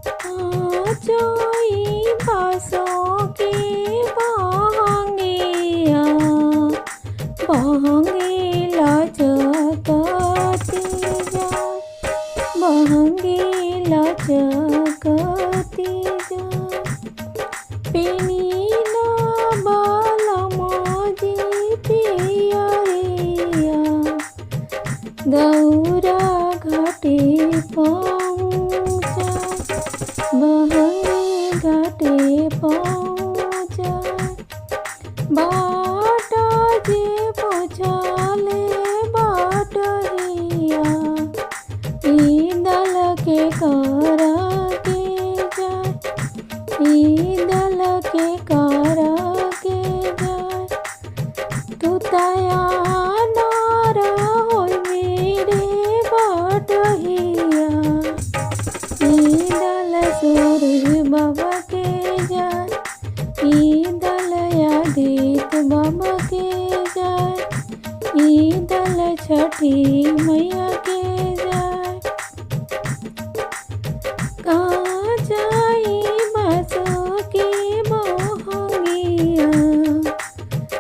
जोई बासों के बहंगिया बहंगी लचकती जाए बहंगी लचकती जाए पेनीना बालमोजी पियरिया गौरा घाटे पहुँचा बहंगी घाटे पहुँचा बाट जे पूछले बाट हिया ईदल के कर के जाए ईदल के कर के जाए तू तैयार हो मेरे बाट हिया ईदल सूरज बाबा के जाए ईदल आदित्य बाबा के जाए ईदल छठी मैया के जाए कहाँ जाई बासों के बहंगिया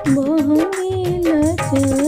बहंगी लचकती